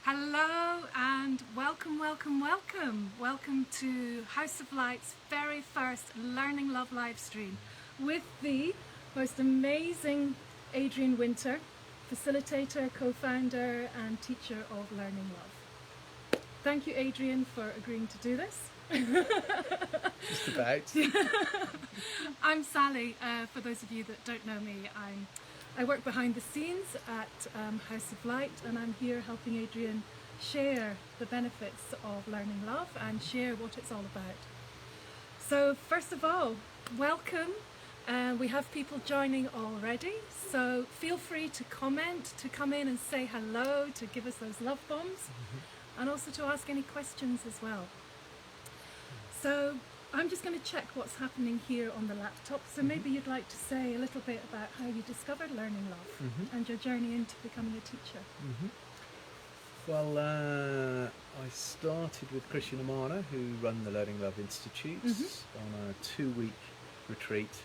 Hello and welcome, welcome, welcome. Welcome to House of Light's very first Learning Love live stream with the most amazing Adrian Wynter, facilitator, co-founder and teacher of Learning Love. Thank you, Adrian, for agreeing to do this. Just about. I'm Sally. For those of you that don't know me, I work behind the scenes at House of Light, and I'm here helping Adrian share the benefits of Learning Love and share what it's all about. So first of all, welcome. We have people joining already, so feel free to comment, to come in and say hello, to give us those love bombs, and also to ask any questions as well. So I'm just going to check what's happening here on the laptop. So maybe you'd like to say a little bit about how you discovered Learning Love and your journey into becoming a teacher. Well, I started with Christian and Amana, who run the Learning Love Institutes, on a 2-week retreat,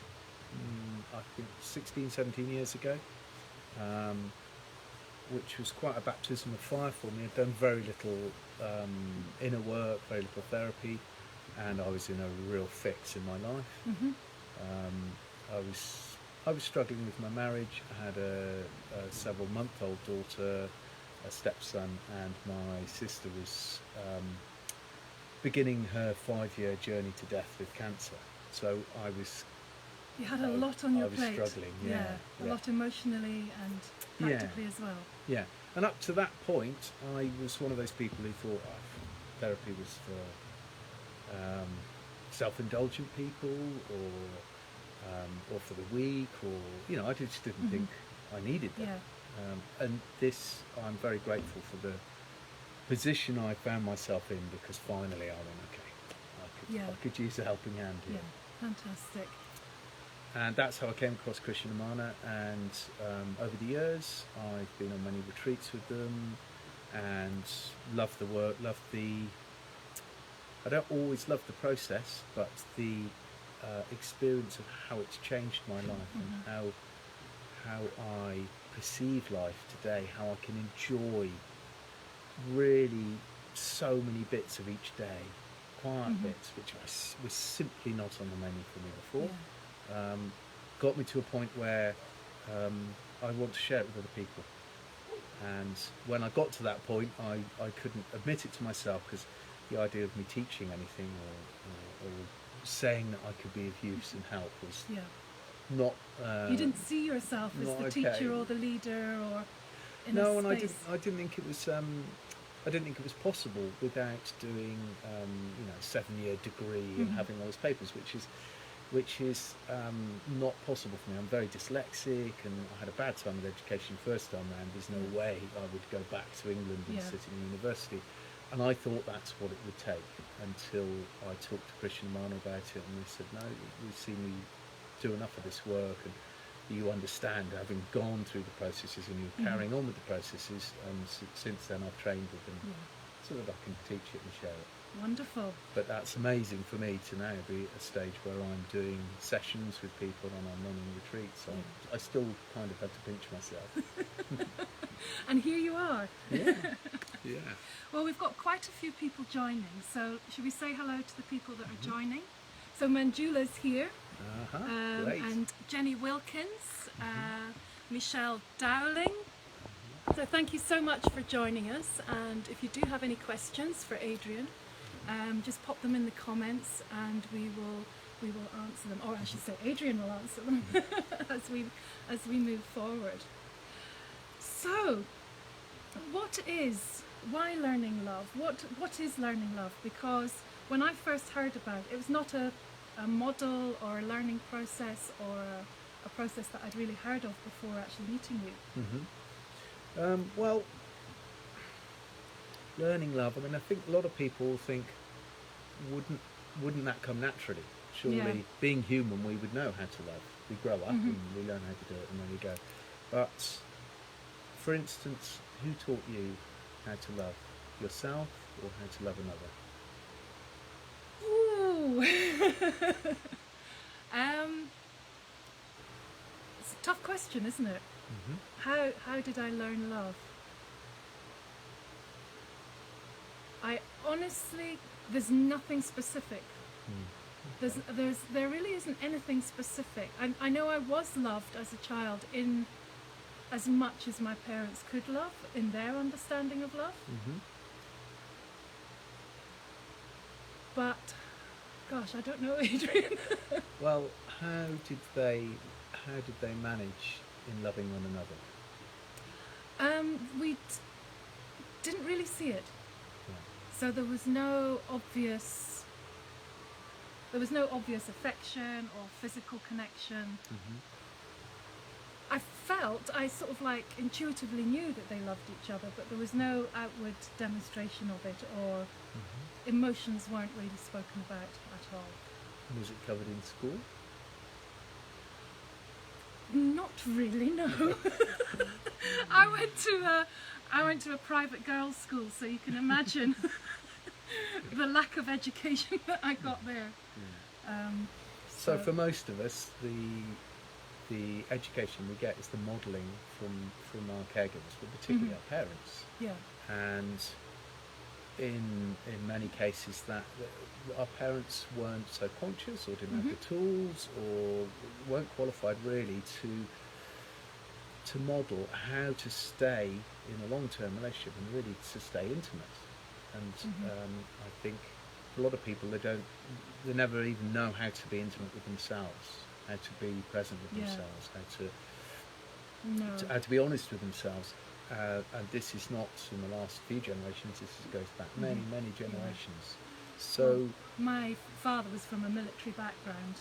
I think 16, 17 years ago, which was quite a baptism of fire for me. I'd done very little inner work, very little therapy, and I was in a real fix in my life. I was struggling with my marriage. I had a several-month-old daughter, a stepson, and my sister was beginning her 5-year journey to death with cancer. So You had a lot on your plate. I was struggling, a lot emotionally and practically as well. Yeah, and up to that point, I was one of those people who thought therapy was for self-indulgent people, or for the weak, or I just didn't think I needed that. And this, I'm very grateful for the position I found myself in, because finally I went, okay, I could use a helping hand here. Fantastic. And that's how I came across Christian and Amana, and over the years I've been on many retreats with them and loved the work, I don't always love the process, but the experience of how it's changed my life and how I perceive life today, how I can enjoy really so many bits of each day, quiet bits, which was simply not on the menu for me before, got me to a point where I want to share it with other people. And when I got to that point, I couldn't admit it to myself, because the idea of me teaching anything or saying that I could be of use and help was not. You didn't see yourself as the teacher or the leader or in a space. I didn't think it was. I didn't think it was possible without doing a 7-year degree and having all those papers, which is not possible for me. I'm very dyslexic, and I had a bad time with education first time round. There's no way I would go back to England and sit in university. And I thought that's what it would take, until I talked to Christian and Amana about it, and they said, no, we've seen you do enough of this work, and you understand, having gone through the processes, and you're carrying on with the processes, and since then I've trained with them so that I can teach it and share it. Wonderful. But that's amazing for me to now be at a stage where I'm doing sessions with people and I'm running retreats. I still kind of have to pinch myself. And here you are. Yeah. Well, we've got quite a few people joining, so should we say hello to the people that are joining? So Manjula's here, Great. and Jenny Wilkins, Michelle Dowling. So thank you so much for joining us, and if you do have any questions for Adrian, just pop them in the comments and we will answer them, or I should say Adrian will answer them as we move forward. So why Learning Love? What is Learning Love? Because when I first heard about it, it was not a model or a learning process or a process that I'd really heard of before actually meeting you. Well, Learning Love, I mean, I think a lot of people think, wouldn't that come naturally? Surely, being human, we would know how to love. We grow up and we learn how to do it, and there we go. But, for instance, who taught you how to love yourself or how to love another? Ooh. It's a tough question, isn't it? How did I learn love? I honestly, there's nothing specific. There really isn't anything specific. I know I was loved as a child in as much as my parents could love in their understanding of love. But, gosh, I don't know, Adrian. Well, how did they manage in loving one another? We didn't really see it. Yeah. So there was no obvious affection or physical connection. I sort of like intuitively knew that they loved each other, but there was no outward demonstration of it, or emotions weren't really spoken about at all. Was it covered in school? Not really, no. I went to a private girls' school, so you can imagine the lack of education that I got there. So for most of us, the education we get is the modelling from our caregivers, but particularly our parents. Yeah. And in many cases that our parents weren't so conscious, or didn't have the tools, or weren't qualified really to model how to stay in a long-term relationship and really to stay intimate. And I think a lot of people, they never even know how to be intimate with themselves, how to be present with themselves, how to be honest with themselves. And this is not in the last few generations, this goes back many generations. So my father was from a military background,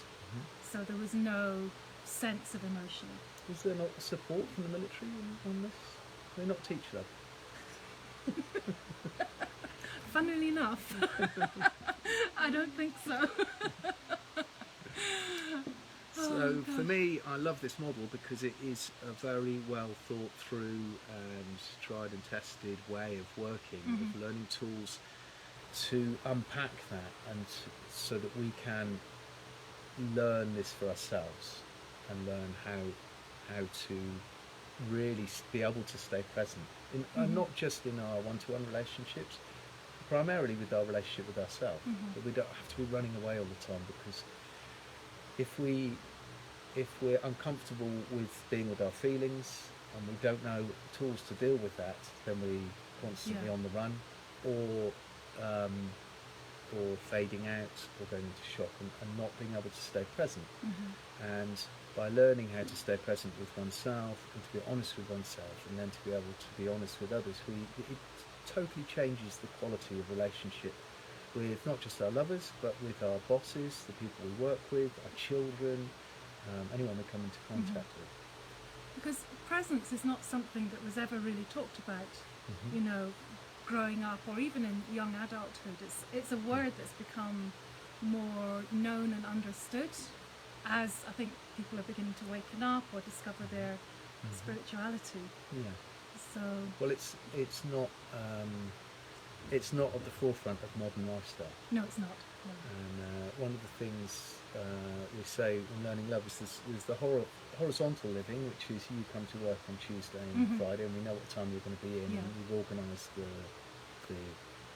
so there was no sense of emotion. Was there not support from the military on this? They not teach love? Funnily enough, I don't think so. So for me, I love this model because it is a very well thought through and tried and tested way of working, of learning tools to unpack that, and so that we can learn this for ourselves and learn how to really be able to stay present, and not just in our one-to-one relationships, primarily with our relationship with ourselves. But we don't have to be running away all the time, because if we're uncomfortable with being with our feelings and we don't know tools to deal with that, then we're constantly on the run, or fading out, or going into shock, and not being able to stay present. And by learning how to stay present with oneself and to be honest with oneself, and then to be able to be honest with others, it totally changes the quality of relationship with not just our lovers, but with our bosses, the people we work with, our children, anyone we come into contact with. Because presence is not something that was ever really talked about, you know, growing up, or even in young adulthood. It's a word that's become more known and understood as I think people are beginning to waken up or discover their spirituality. Yeah. So well, it's not at the forefront of modern lifestyle. No, it's not. No. And one of the things we say when learning love is the horizontal living, which is you come to work on Tuesday and Friday, and we know what time you're going to be in, and we've organised the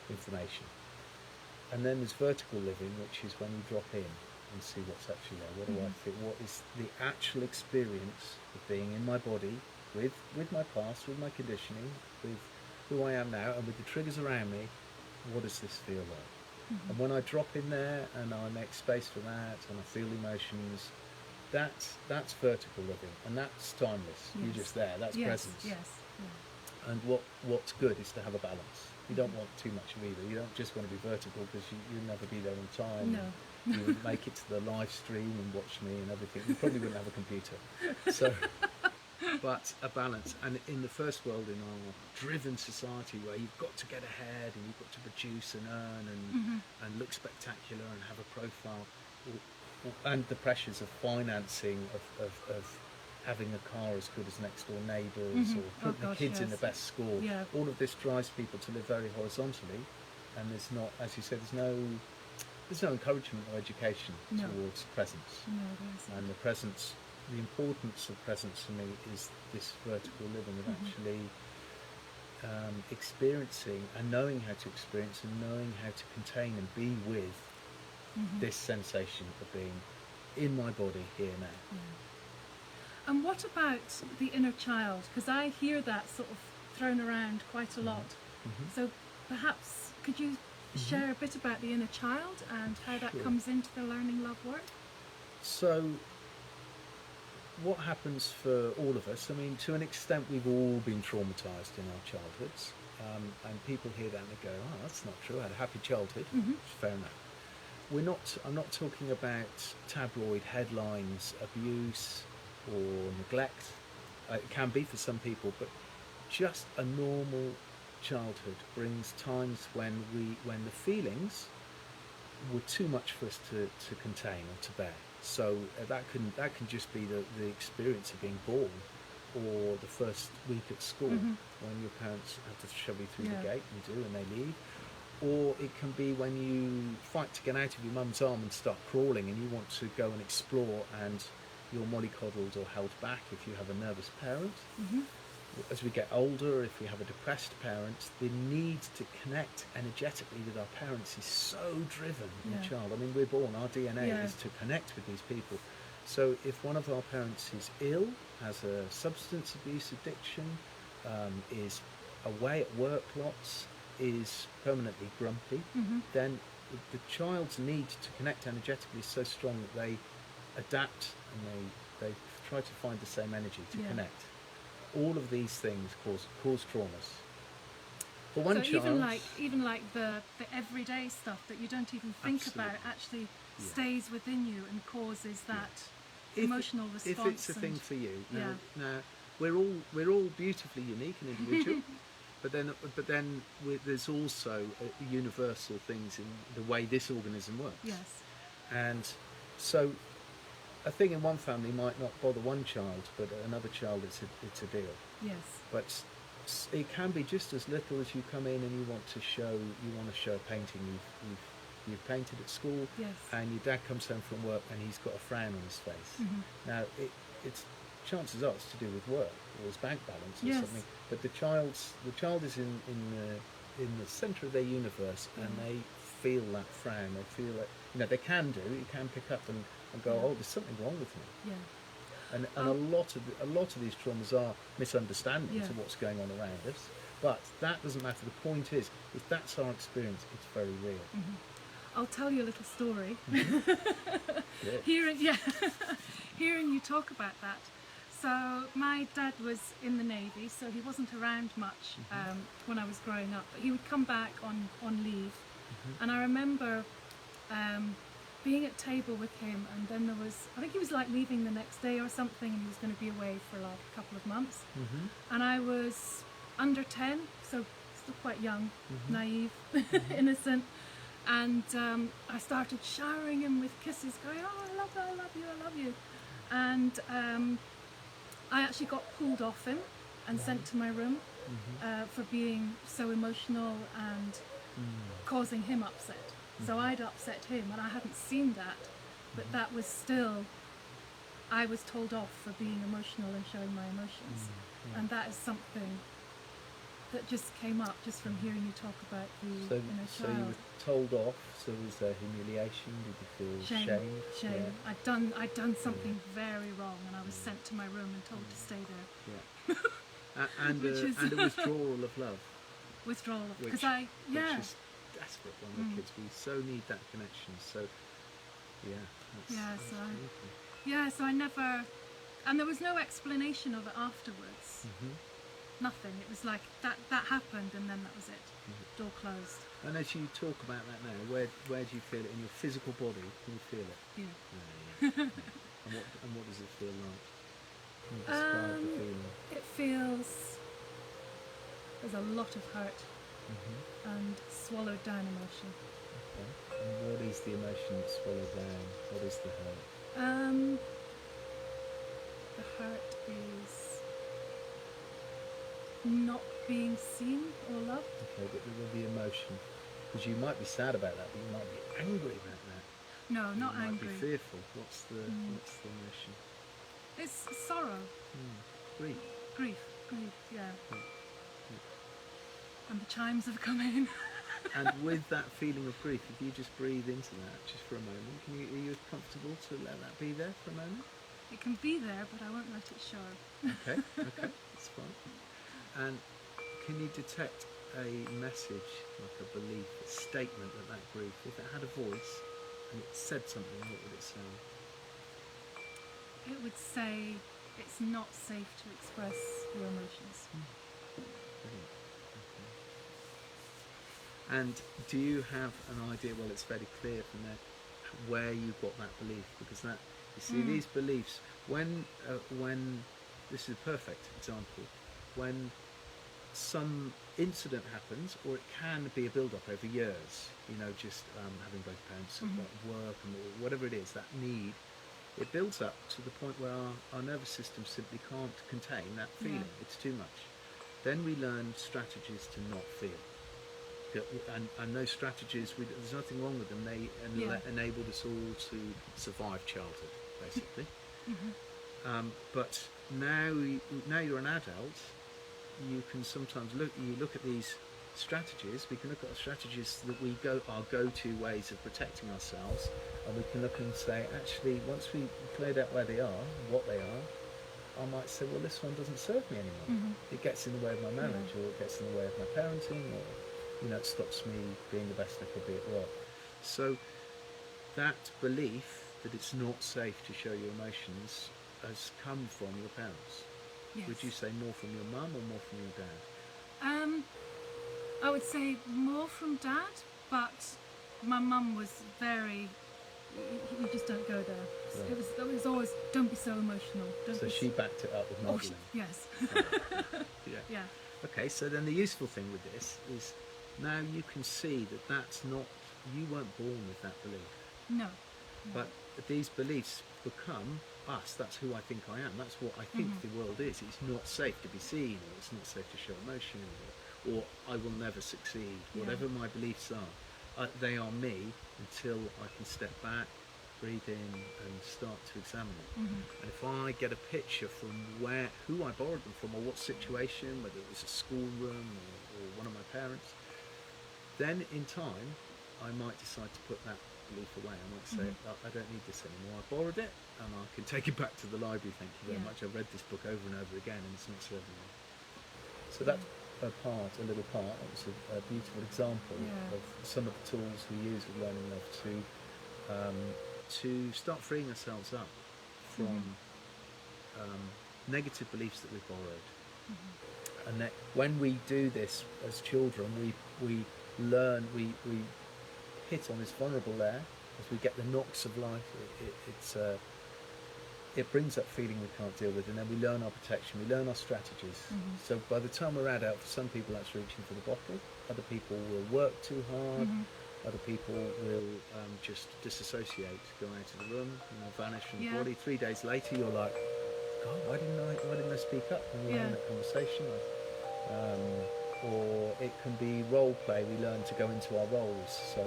information. And then there's vertical living, which is when you drop in and see what's actually there. What do I feel? What is the actual experience of being in my body, with my past, with my conditioning, with who I am now, and with the triggers around me? What does this feel like? And when I drop in there and I make space for that, and I feel emotions, that's vertical living, and that's timeless. You're just there. That's presence. Yes. Yeah. And what's good is to have a balance. You don't want too much of either. You don't just want to be vertical, because you'll never be there on time. No. You wouldn't make it to the live stream and watch me and everything. You probably wouldn't have a computer. So, but a balance. And in the first world, in our driven society, where you've got to get ahead and you've got to produce and earn and look spectacular and have a profile, and the pressures of financing, of having a car as good as next door neighbours, or putting the kids in the best school, all of this drives people to live very horizontally. And there's not, as you said, there's no encouragement or education towards presence. No, there isn't. And the importance of presence for me is this vertical living, of actually experiencing and knowing how to experience and knowing how to contain and be with this sensation of being in my body here now. Yeah. And what about the inner child? Because I hear that sort of thrown around quite a lot. So perhaps could you share a bit about the inner child and how that Sure. comes into the learning love work? So what happens for all of us, I mean, to an extent we've all been traumatised in our childhoods, and people hear that and they go, oh, that's not true, I had a happy childhood. Fair enough. I'm not talking about tabloid headlines, abuse or neglect. It can be for some people, but just a normal childhood brings times when the feelings were too much for us to contain or to bear. So that can just be the experience of being born, or the first week at school when your parents have to shove you through the gate, you do, and they leave. Or it can be when you fight to get out of your mum's arm and start crawling and you want to go and explore and you're mollycoddled or held back if you have a nervous parent. As we get older, if we have a depressed parent, the need to connect energetically with our parents is so driven in a child. I mean, we're born, our DNA is to connect with these people. So if one of our parents is ill, has a substance abuse addiction, is away at work lots, is permanently grumpy, then the child's need to connect energetically is so strong that they adapt and they try to find the same energy to connect. All of these things cause traumas. For one child, even like the everyday stuff that you don't even think about actually stays within you and causes that emotional response. If it's a thing for you, now we're all beautifully unique and individual. But then there's also universal things in the way this organism works. Yes. And so a thing in one family might not bother one child, but another child it's a deal. Yes. But it can be just as little as you come in and you want to show a painting you've painted at school, and your dad comes home from work and he's got a frown on his face. Now it's chances are it's to do with work or his bank balance or something. But the child is in the centre of their universe, and they feel that frown. They feel it. They can pick up and go, oh, there's something wrong with me. And a lot of these traumas are misunderstandings of what's going on around us. But that doesn't matter. The point is, if that's our experience, it's very real. I'll tell you a little story. Hearing you talk about that. So my dad was in the Navy, so he wasn't around much when I was growing up. But he would come back on leave, and I remember being at table with him, and then there was, I think he was like leaving the next day or something, and he was going to be away for like a couple of months. And I was under 10, so still quite young, naive, innocent. And I started showering him with kisses, going, oh, I love you, I love you, I love you. And I actually got pulled off him and sent to my room for being so emotional and causing him upset. So I'd upset him, and I hadn't seen that, but that was still, I was told off for being emotional and showing my emotions. And that is something that just came up just from hearing you talk about the inner child. So you were told off, so was there humiliation? Did you feel shamed? Shame. I'd done something very wrong, and I was sent to my room and told to stay there. And a withdrawal of love. Which is desperate when we're kids. We so need that connection. So so I never, and there was no explanation of it afterwards. Nothing. It was like that happened, and then that was it. Door closed. And as you talk about that now, where do you feel it in your physical body? Can you feel it? And what does it feel like? Can you describe the feeling? It feels, there's a lot of hurt and swallowed down emotion. Okay. And what is the emotion that's swallowed down? What is the hurt? The hurt is not being seen or loved. Okay, but the emotion, because you might be sad about that, but you might be angry about that. No, not you angry. Might be fearful. What's the emotion? It's sorrow. Grief. Grief. Yeah. And the chimes have come in. And with that feeling of grief, if you just breathe into that just for a moment, are you comfortable to let that be there for a moment? It can be there, but I won't let it show. Okay, that's fine. And can you detect a message, like a belief, a statement that grief, if it had a voice and it said something, what would it say? It would say it's not safe to express your emotions. Brilliant. Okay. And do you have an idea, well, it's very clear from there, where you got that belief? Because that, you see, these beliefs, when this is a perfect example, when some incident happens, or it can be a build-up over years, just having both parents at work and whatever it is, that need, it builds up to the point where our nervous system simply can't contain that feeling. It's too much. Then we learn strategies to not feel. And those strategies, there's nothing wrong with them. They enabled us all to survive childhood, basically. But now you're an adult, you can sometimes look at these strategies. We can look at the strategies that our go-to ways of protecting ourselves, and we can look and say, actually, once we cleared out where they are, what they are, I might say, well, this one doesn't serve me anymore. It gets in the way of my marriage, or it gets in the way of my parenting, or it stops me being the best I could be at work. So that belief that it's not safe to show your emotions has come from your parents. Yes. Would you say more from your mum or more from your dad? I would say more from Dad, but my mum was very, you just don't go there. Right. It was always, don't be so emotional. So she backed it up with modelling. Yes. Yeah. Okay, so then the useful thing with this is now you can see that that's not, you weren't born with that belief. No. But these beliefs become us. That's who I think I am. That's what I think the world is. It's not safe to be seen, or it's not safe to show emotion, or I will never succeed. Whatever my beliefs are, they are me until I can step back, breathe in, and start to examine it. And if I get a picture from who I borrowed them from, or what situation, whether it was a schoolroom or one of my parents, then in time I might decide to put that belief away. I might say, I don't need this anymore. I borrowed it, and I can take it back to the library. Thank you very much. I've read this book over and over again, and it's not serving me. So that's a little part. It was a beautiful example of some of the tools we use with Learning Love to start freeing ourselves up from negative beliefs that we've borrowed. And that when we do this as children, we learn, we hit on this vulnerable layer as we get the knocks of life. It brings up feeling we can't deal with, and then we learn our protection, we learn our strategies. So by the time we're adult, for some people that's reaching for the bottle, other people will work too hard, other people will just disassociate, go out of the room, vanish from the body. 3 days later you're like, God, why didn't I speak up when we were having that conversation? Or it can be role play. We learn to go into our roles. So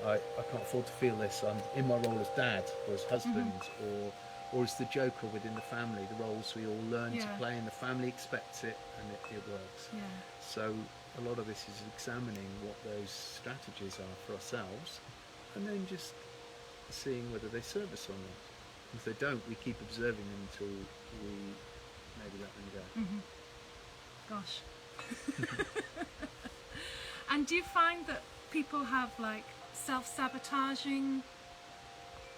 like, I can't afford to feel this. I'm in my role as dad, or as husband, or as the joker within the family. The roles we all learn to play, and the family expects it, and it works. So a lot of this is examining what those strategies are for ourselves, and then just seeing whether they serve us or not. If they don't, we keep observing them until we maybe let them go. Gosh. And do you find that people have like self-sabotaging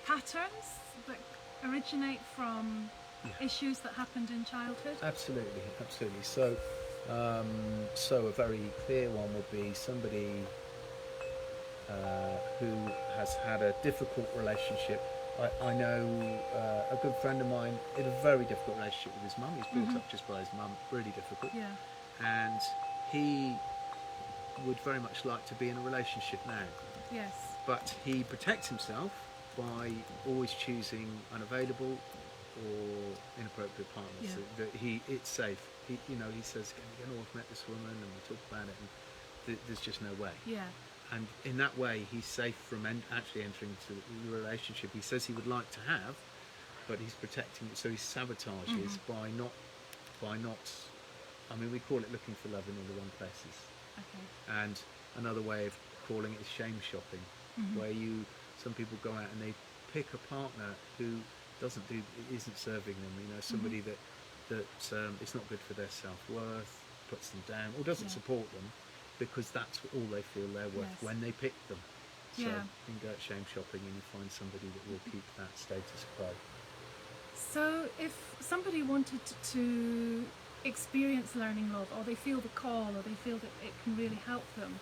patterns that originate from issues that happened in childhood? Absolutely. So a very clear one would be somebody who has had a difficult relationship. I know a good friend of mine in a very difficult relationship with his mum. He's brought up just by his mum, really difficult. And he would very much like to be in a relationship now. Yes. But he protects himself by always choosing unavailable or inappropriate partners. So that it's safe. He says, I've met this woman and we talk about it, and there's just no way. And in that way, he's safe from actually entering into the relationship he says he would like to have, but he's protecting it. So he sabotages by not. I mean, we call it looking for love in all the wrong places. And another way of calling it is shame shopping, where some people go out and they pick a partner who isn't serving them. Somebody that it's not good for their self-worth, puts them down, or doesn't support them, because that's all they feel they're worth when they pick them. So you can go out shame shopping and you find somebody that will keep that status quo. So if somebody wanted to experience learning love, or they feel the call, or they feel that it can really help them,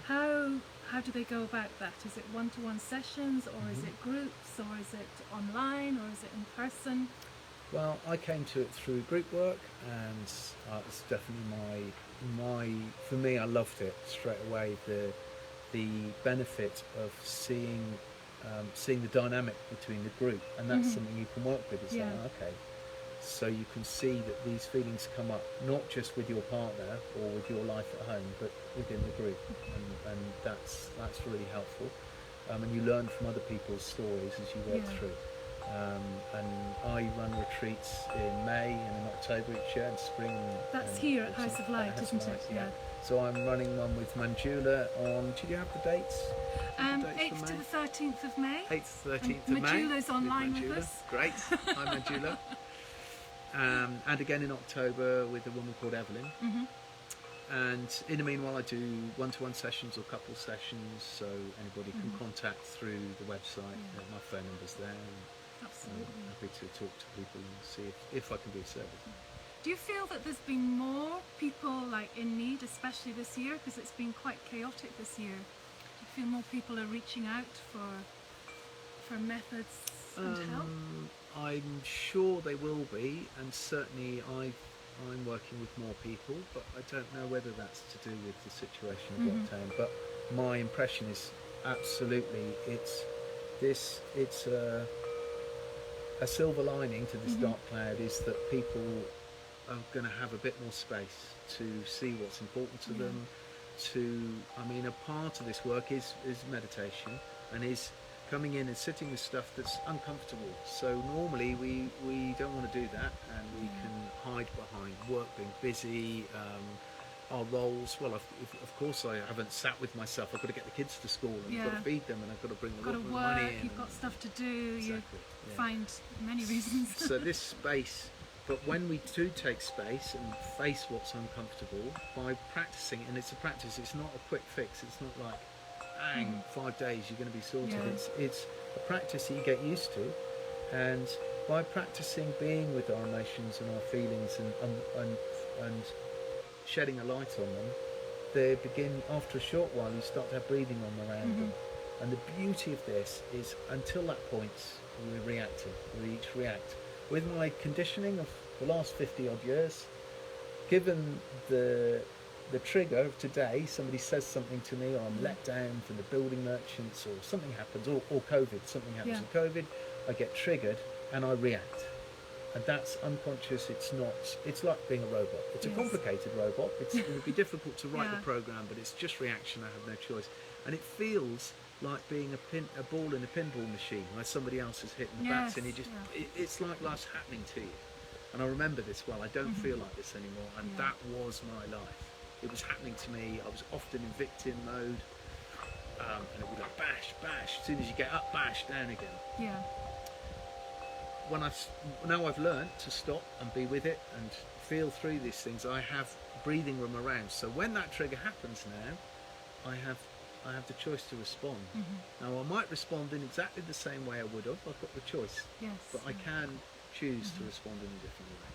how do they go about that? Is it one-to-one sessions, or is it groups, or is it online, or is it in person? Well, I came to it through group work, and it's definitely for me, I loved it straight away. The benefit of seeing the dynamic between the group, and that's something you can work with. It's like, okay, so you can see that these feelings come up not just with your partner or with your life at home, but within the group, and that's really helpful. And you learn from other people's stories as you work through. And I run retreats in May and in October each year, and spring. That's here at House of Light, isn't it? Yeah. So I'm running one with Manjula on. Do you have the dates? 8th to the 13th of May. 8th to the 13th of May. Manjula's online with us. Great. Hi, Manjula. And again in October with a woman called Evelyn. And in the meanwhile, I do one-to-one sessions or couple sessions, so anybody can contact through the website. My phone number's there. Absolutely. I'm happy to talk to people and see if I can be of service. Do you feel that there's been more people in need, especially this year, because it's been quite chaotic this year? Do you feel more people are reaching out for methods and help? I'm sure they will be, and certainly I'm working with more people, but I don't know whether that's to do with the situation of lockdown. But my impression is absolutely it's a silver lining to this dark cloud is that people are going to have a bit more space to see what's important to them. A part of this work is meditation, and is coming in and sitting with stuff that's uncomfortable. So normally we don't want to do that, and we can hide behind work, being busy, our roles. Well, of course I haven't sat with myself. I've got to get the kids to school, and I've got to feed them, and I've got to bring the money in. You've got stuff to do. Exactly, you find many reasons. So this space, but when we do take space and face what's uncomfortable by practicing, and it's a practice, it's not a quick fix, it's not like 5 days you're going to be sorted. It's a practice that you get used to, and by practicing being with our emotions and our feelings and shedding a light on them, they begin, after a short while you start to have breathing on around them. And the beauty of this is, until that point we're reacting, we each react. With my conditioning of the last 50 odd years, given the trigger of today, somebody says something to me, or I'm let down from the building merchants, or something happens, or COVID, something happens in COVID, I get triggered and I react. And that's unconscious. It's like being a robot. It's a complicated robot. It would be difficult to write the program, but it's just reaction. I have no choice. And it feels like being a ball in a pinball machine where somebody else is hitting the bats, and it's like life's happening to you. And I remember this well. I don't feel like this anymore, and that was my life. It was happening to me. I was often in victim mode, and it would be like bash, bash. As soon as you get up, bash, down again. Yeah. Now I've learned to stop and be with it and feel through these things. I have breathing room around. So when that trigger happens now, I have the choice to respond. Now I might respond in exactly the same way I would have. I've got the choice. Yes. But I can choose to respond in a different way.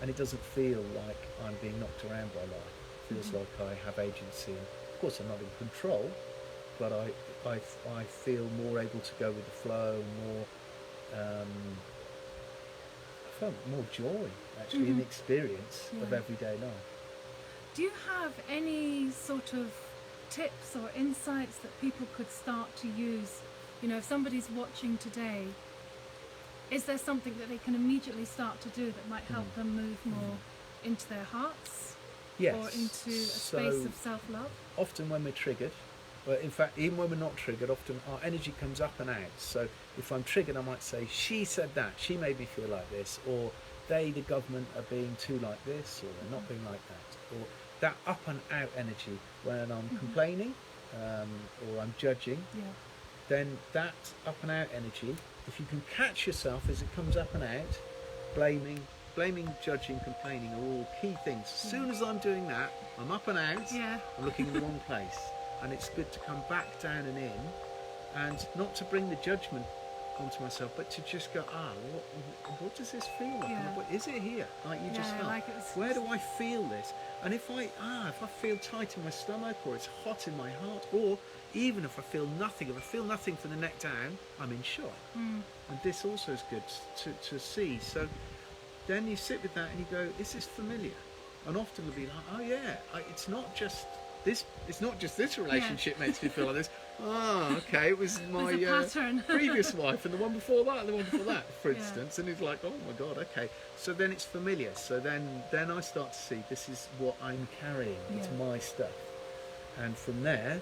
And it doesn't feel like I'm being knocked around by life. It feels like I have agency. Of course I'm not in control, but I feel more able to go with the flow, I felt more joy actually in the experience of everyday life. Do you have any sort of tips or insights that people could start to use? If somebody's watching today, is there something that they can immediately start to do that might help them move more into their hearts? Yes. Or into a space of self-love? Often when we're triggered, but in fact, even when we're not triggered, often our energy comes up and out. So if I'm triggered, I might say, she said that, she made me feel like this, or the government are being too like this, or they're not being like that. Or that up and out energy when I'm complaining or I'm judging, Yeah. then that up and out energy, if you can catch yourself as it comes up and out, blaming, judging, complaining are all key things. As soon as I'm doing that, I'm up and out, Yeah. I'm looking in the wrong place. And it's good to come back down and in, and not to bring the judgment onto myself, but to just go, what does this feel like? Yeah. What is it here? Like you just felt. like it was, Where do I feel this? And if I feel tight in my stomach, or it's hot in my heart, or even if I feel nothing from the neck down, I'm in shock. And this also is good to see. So then you sit with that and you go, is this familiar? And often it'll be like, oh yeah, it's not just this relationship makes me feel like this. Oh, okay, it was my previous wife and the one before that, for instance. And it's like, oh my God, okay. So then it's familiar. So then I start to see this is what I'm carrying. It's my stuff. And from there,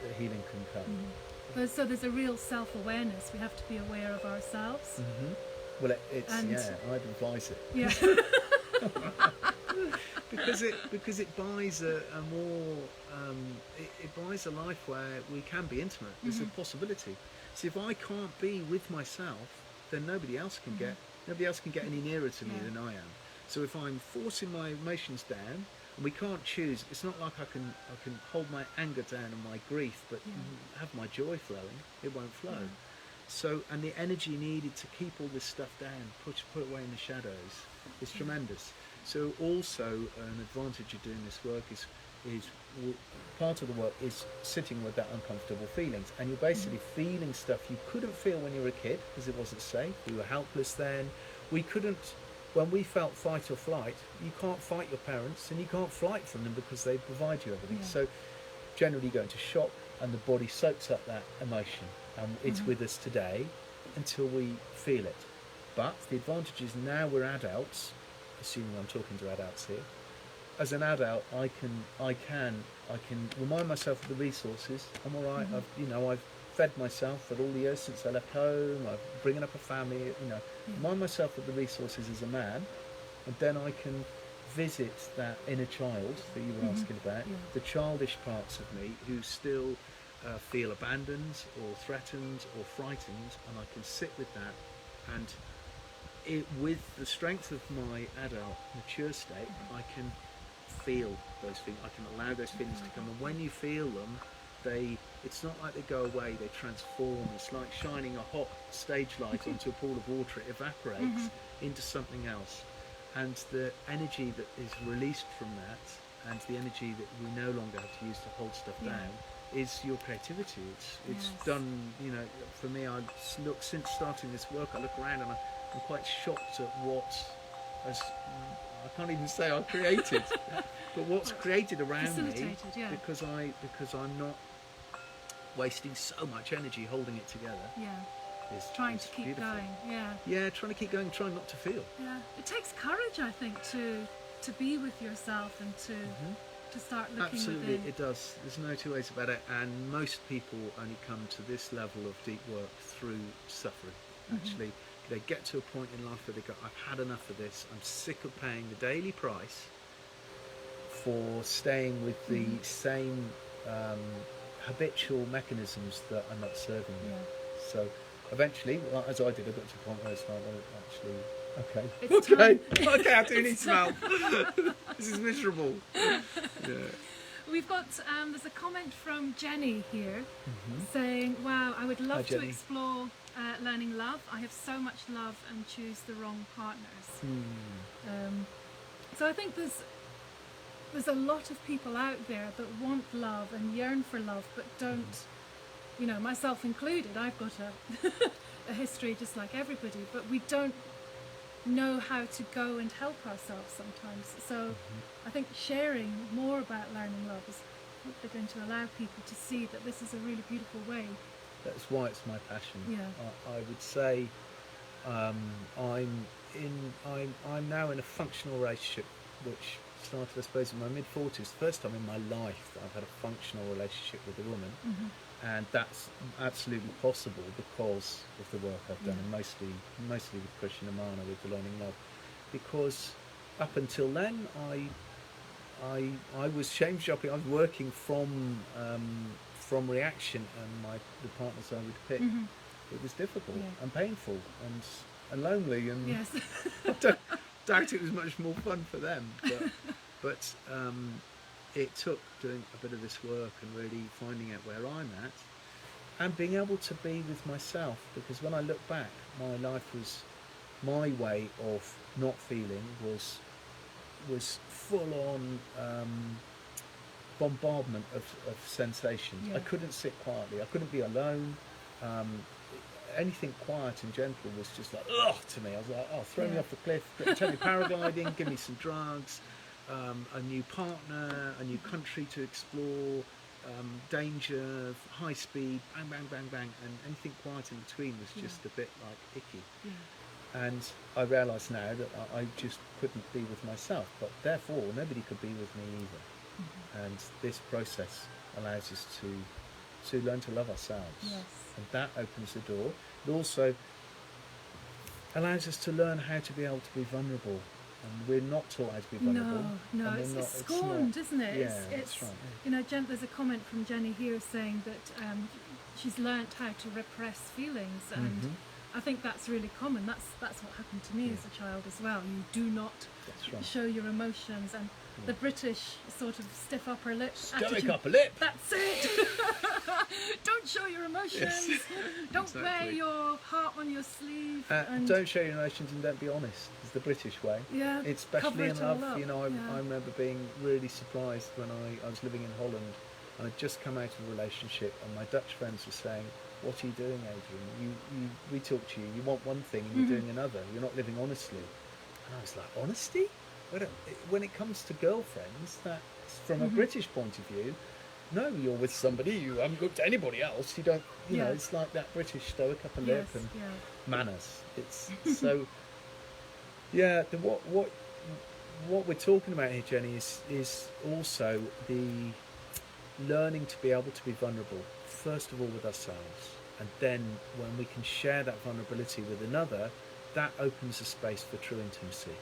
the healing can come. So there's a real self-awareness. We have to be aware of ourselves. Well, I'd advise it. Yeah. because it buys a more it buys a life where we can be intimate. There's a possibility. So if I can't be with myself, then nobody else can get any nearer to me than I am. So if I'm forcing my emotions down, and we can't choose, it's not like I can hold my anger down and my grief, but have my joy flowing. It won't flow. So, and the energy needed to keep all this stuff down, put away in the shadows, is tremendous. So also an advantage of doing this work is part of the work is sitting with that uncomfortable feelings, and you're basically feeling stuff you couldn't feel when you were a kid because it wasn't safe. We were helpless then. We couldn't, when we felt fight or flight, you can't fight your parents and you can't flight from them because they provide you everything. So generally you go into shock and the body soaks up that emotion, and it's with us today until we feel it. But the advantage is now we're adults, assuming I'm talking to adults here. As an adult, I can remind myself of the resources. I'm all right. I've fed myself for all the years since I left home. I'm bringing up a family. Remind myself of the resources as a man, and then I can visit that inner child that you were asking about, the childish parts of me who still feel abandoned or threatened or frightened, and I can sit with that, and with the strength of my adult mature state, I can feel those feelings. I can allow those feelings to come, and when you feel them, it's not like they go away, they transform. It's like shining a hot stage light onto a pool of water. It evaporates into something else, and the energy that is released from that, and the energy that we no longer have to use to hold stuff down, is your creativity. It's done, for me, since starting this work, I look around and I'm quite shocked at I can't even say I created, but what's created around me, because I'm not wasting so much energy holding it together. Trying to keep beautiful. Going. Trying to keep going, trying not to feel. It takes courage, I think, to be with yourself and to start looking Absolutely, within. it does. There's no two ways about it, and most people only come to this level of deep work through suffering. Actually, they get to a point in life where they go, I've had enough of this. I'm sick of paying the daily price for staying with the same habitual mechanisms that are not serving me. So eventually, as I did, I got to a point where I started okay, I do need some help. This is miserable. We've got, there's a comment from Jenny here saying, wow, I would love to explore learning love. I have so much love and choose the wrong partners. So I think there's a lot of people out there that want love and yearn for love, but don't, myself included, I've got a history just like everybody, but we don't know how to go and help ourselves sometimes. So I think sharing more about learning love is hopefully going to allow people to see that this is a really beautiful way. That's why it's my passion. I would say I'm now in a functional relationship, which started, I suppose, in my mid-40s. First time in my life that I've had a functional relationship with a woman, and that's absolutely possible because of the work I've done, and mostly with Christian and Amana with the Learning Love. Because up until then, I was shame shopping. I was working from reaction, and the partners I would pick. Mm-hmm. It was difficult Yeah. and painful and lonely, and Yes. I doubt it was much more fun for them. But it took doing a bit of this work and really finding out where I'm at, and being able to be with myself. Because when I look back, my life was, my way of not feeling was full on bombardment of sensations. Yeah. I couldn't sit quietly. I couldn't be alone. Anything quiet and gentle was just like, ugh, to me. I was like, oh, throw me Yeah. off the cliff, take me paragliding, give me some drugs, a new partner, a new country to explore, danger, high speed, bang, bang, bang, bang, and anything quiet in between was just a bit like icky. Yeah. And I realise now that I just couldn't be with myself, but therefore nobody could be with me either. Mm-hmm. And this process allows us to learn to love ourselves. Yes. And that opens the door. It also allows us to learn how to be able to be vulnerable. And we're not taught how to be vulnerable. No, and it's we're not- scorned, isn't it? Yeah, it's, that's right. You know, there's a comment from Jenny here saying that she's learnt how to repress feelings, and Mhm. I think that's really common. That's what happened to me as a child as well. You do not That's right. show your emotions, and the British sort of stiff upper lip Stoic attitude. upper lip. That's it. Don't show your emotions. Yes. Don't wear Exactly. your heart on your sleeve. Don't show your emotions and don't be honest. It's the British way. Yeah, Especially cover in it all love. up. You know, Yeah. I remember being really surprised when I was living in Holland, and I'd just come out of a relationship, and my Dutch friends were saying, "What are you doing, Adrian? We talk to you. You want one thing, and you're doing another. You're not living honestly." And I was like, "Honesty? When it comes to girlfriends, that's from a British point of view. No, you're with somebody. You haven't looked at anybody else. You don't. You know, Yeah. it's like that British stoic upper Yes, lip and yeah. manners. It's so." Yeah, what we're talking about here, Jenny, is also the learning to be able to be vulnerable, first of all with ourselves, and then when we can share that vulnerability with another, that opens a space for true intimacy,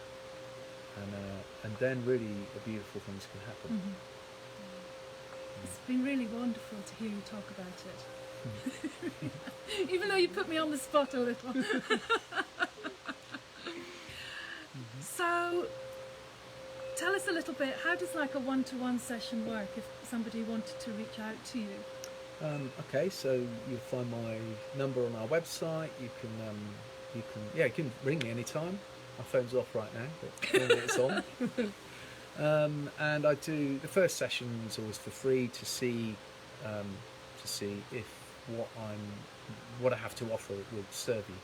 and then really beautiful things can happen. Mhm. It's been really wonderful to hear you talk about it. Even though you put me on the spot a little. So, tell us a little bit, how does like a one-to-one session work if somebody wanted to reach out to you? Okay, so you'll find my number on our website. You can ring me anytime. My phone's off right now, but it's on. And I do the first session is always for free to see if what I have to offer would serve you,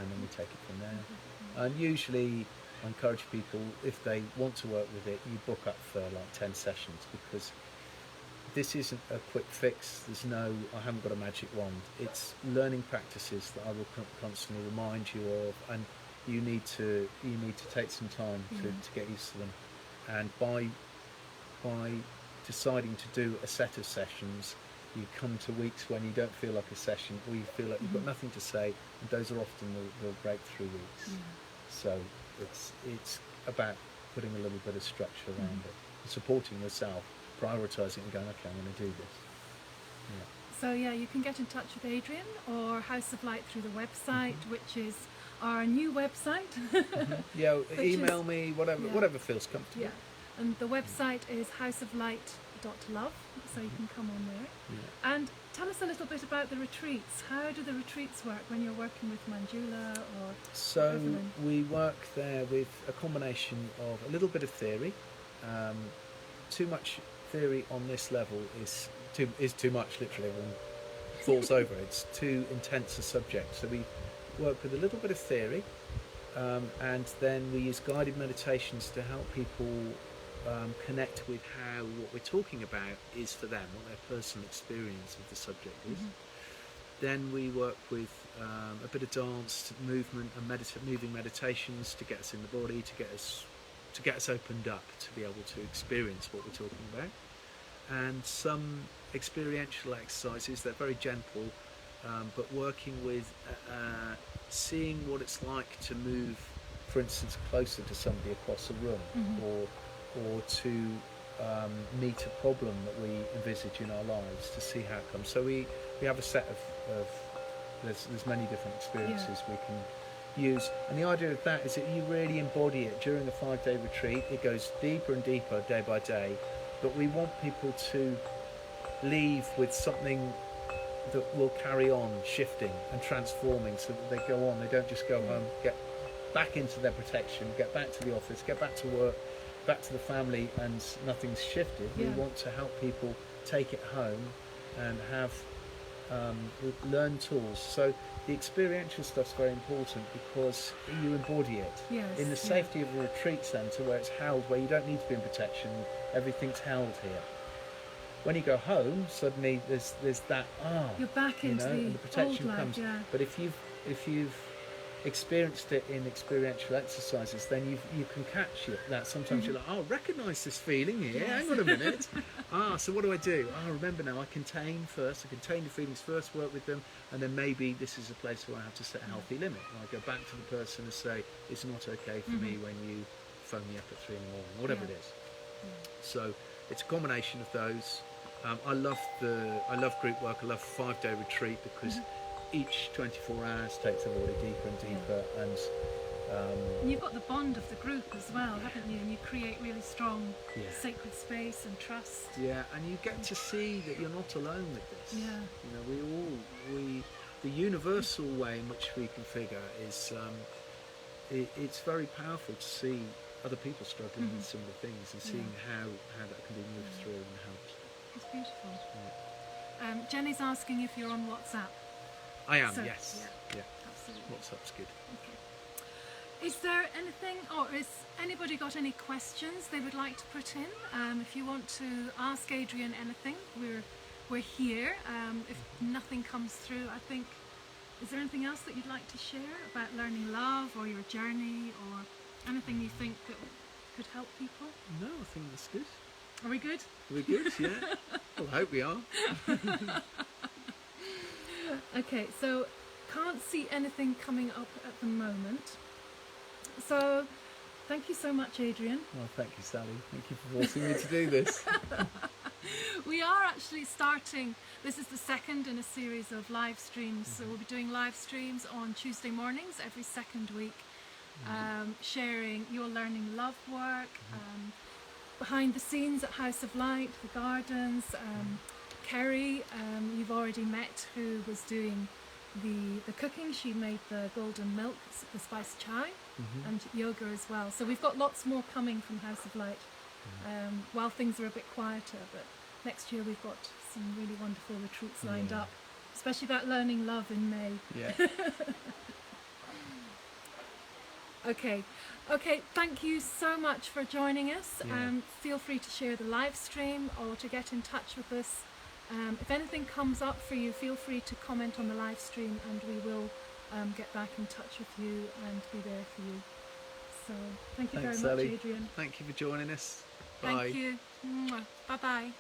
and then we take it from there. And usually I encourage people, if they want to work with it, you book up for like 10 sessions, because this isn't a quick fix. I haven't got a magic wand. It's learning practices that I will constantly remind you of, and you need to take some time to get used to them. And by deciding to do a set of sessions, you come to weeks when you don't feel like a session, or you feel like you've got nothing to say, and those are often the breakthrough weeks. So it's about putting a little bit of structure around it, supporting yourself, prioritising and going, okay, I'm going to do this. So yeah, you can get in touch with Adrian or House of Light through the website, which is our new website. Yeah, Which email is- me, whatever feels comfortable. Yeah, and the website is houseoflight.love, so you can come on there. Yeah. And tell us a little bit about the retreats. How do the retreats work when you're working with Manjula or So Evelyn? we work there with a combination of a little bit of theory. Too much theory on this level is too much, literally, and falls over. It's too intense a subject. So we work with a little bit of theory, and then we use guided meditations to help people connect with how what we're talking about is for them, what their personal experience of the subject is. Then we work with a bit of dance, movement, and moving meditations to get us in the body, to get us opened up to be able to experience what we're talking about, and some experiential exercises. They're very gentle, but working with seeing what it's like to move, for instance, closer to somebody across a room, or to meet a problem that we envisage in our lives, to see how it comes. So we have a set of there's many different experiences we can use, and the idea of that is that you really embody it during a 5-day retreat. It goes deeper and deeper day by day, but we want people to leave with something that will carry on shifting and transforming, so that they go on, they don't just go home, get back into their protection, get back to the office, get back to work, back to the family, and nothing's shifted. We want to help people take it home and have learn tools. So the experiential stuff's very important, because you embody it in the safety of a retreat centre, where it's held, where you don't need to be in protection, everything's held here. When you go home, suddenly there's that you're back into and the protection old life, comes. But if you've experienced it in experiential exercises, then you can catch it. That sometimes you're like, recognise this feeling here. Hang on a minute. So what do I do? Remember now, I contain first. I contain the feelings first, work with them, and then maybe this is a place where I have to set a healthy limit. And I go back to the person and say, it's not okay for me when you phone me up at 3 in the morning, whatever it is. So it's a combination of those. I love group work. I love 5-day retreat, because each 24 hours takes everybody deeper and deeper, and you've got the bond of the group as well, haven't you? And you create really strong sacred space and trust. And you get to see that you're not alone with this. The universal way in which we configure is it's very powerful to see other people struggling with similar things, and seeing how that can be moved through and helped. It's beautiful. Jenny's asking if you're on WhatsApp. I am, yes. Yeah. Absolutely. WhatsApp's good. Okay. Is there anything, or has anybody got any questions they would like to put in? If you want to ask Adrian anything, we're here. If nothing comes through, I think, is there anything else that you'd like to share about learning love, or your journey, or anything you think that could help people? No, I think that's good. Are we good? We're good, yeah. Well, I hope we are. Okay, so can't see anything coming up at the moment. So thank you so much, Adrian. Well, thank you, Sally. Thank you for forcing me to do this. We are actually starting, this is the second in a series of live streams. So we'll be doing live streams on Tuesday mornings every second week, sharing your learning love work, behind the scenes at House of Light, the gardens. Kerry, you've already met, who was doing the cooking. She made the golden milk, the spiced chai, and yoga as well. So we've got lots more coming from House of Light, while things are a bit quieter. But next year we've got some really wonderful retreats lined up, especially that learning love in May. Yeah. Okay, thank you so much for joining us. Feel free to share the live stream or to get in touch with us. If anything comes up for you, feel free to comment on the live stream, and we will get back in touch with you and be there for you. So thank you very much, Adrian. Thank you for joining us. Bye. Thank you. Bye bye.